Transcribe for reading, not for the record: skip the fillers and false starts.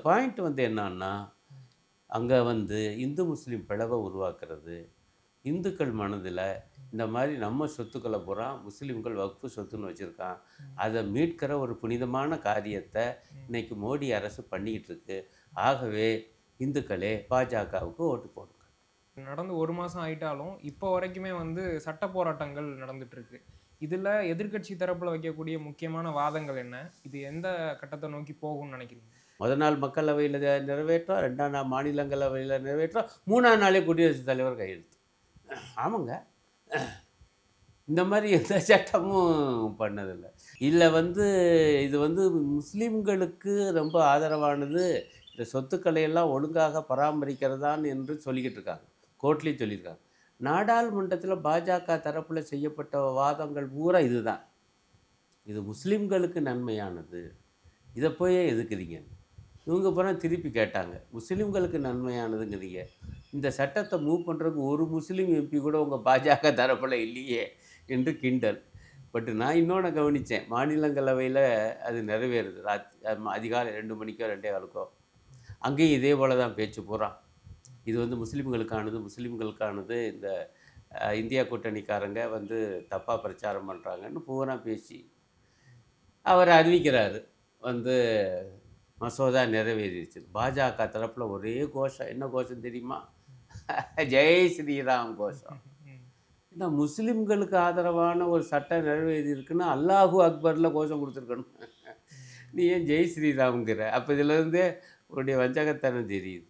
Point வந்து என்னன்னா, அங்க வந்து இந்து முஸ்லீம் பிளவ உருவாக்குறது, இந்துக்கள் மனதில இந்த மாரி நம்ம சொத்துக்கள பூரா முஸ்லீம்கள் வக்ஃப் சொத்துன்னு வச்சிருக்கான். அத மீட்கிற ஒரு புனிதமான காரியத்த இன்னைக்கு மோடி அரசு பண்ணிக்கிட்டு இருக்கு. ஆகவே இந்துக்களே பாஜகவுக்கு ஓட்டு போடுங்க. நடந்து 1 மாசம் ஆயிட்டாலும், இப்போ வரைக்குமே வந்து சட்ட போராட்டங்கள் நடந்துட்டு இருக்கு. இதுல எதிர்க்கட்சி தரப்புல வைக்கக்கூடிய முக்கியமான வாதங்கள் என்ன? இது எந்த கட்டத்த நோக்கி போகும்னு நினைக்கிறீங்க? முதல் நாள் மக்களவையில நிறைவேற்றம், 2ஆம் நாள் மாநிலங்களவையில நிறைவேற்றம், 3ஆம் நாளே குடியரசுத் தலைவர் கையெழுத்து. ஆமாங்க. இந்த மாரி எந்த சட்டமும் பண்ணதில்ல. இல்ல வந்து இது வந்து முஸ்லீம்களுக்கு ரொம்ப ஆதரவானது, இந்த சொத்துக்களை எல்லாம் ஒழுங்காக பராமரிக்கிறதான் என்று சொல்லிக்கிட்டு இருக்காங்க. கோர்ட்லயும் சொல்லியிருக்காங்க. நாடாளுமன்றத்தில பாஜக தரப்புல செய்யப்பட்ட வாதங்கள் பூரா இதுதான். இது முஸ்லீம்களுக்கு நன்மையானது. இத போய் ஏன் எதுக்குறீங்க? இவங்க பூரா திருப்பி கேட்டாங்க. முஸ்லீம்களுக்கு நன்மையானதுங்கிறீங்க. இந்த சட்டத்த மூவ் பண்றதுக்கு ஒரு முஸ்லீம் எம்பி கூட உங்க பாஜக தரப்புல இல்லையே என்று கிண்டல். பட் நான் இன்னொன்னு கவனிச்சேன். மாநிலங்களவையில அது நிறைவேறுது. அதிகாலை 2 மணிக்கோ 2:15க்கோ. அங்கேயும் இதே போல தான் பேச்சு பூரா. இது வந்து முஸ்லீம்களுக்கானது, முஸ்லீம்களுக்கானது. இந்த இந்தியா கூட்டணிக்காரங்க வந்து தப்பா பிரச்சாரம் பண்றாங்கன்னு பூரா பேசி அவர் அறிவிக்கிறாரு. வந்து மசோதா நிறைவேறிருச்சு. பாஜக தரப்புல ஒரே கோஷம். என்ன கோஷம் தெரியுமா? ஜெய் ஸ்ரீராம் கோஷம். ம். ஏன்னா முஸ்லிம்களுக்கு ஆதரவான ஒரு சட்டம் நிறைவேறியிருக்குன்னா, அல்லாஹு அக்பர்ல கோஷம் குடுத்துருக்கணும். ம். நீ ஏன் ஜெய் ஸ்ரீராம்ங்கிற? அப்ப இதிலேருந்தே உன்னுடைய வஞ்சகத்தனம் தெரியுது.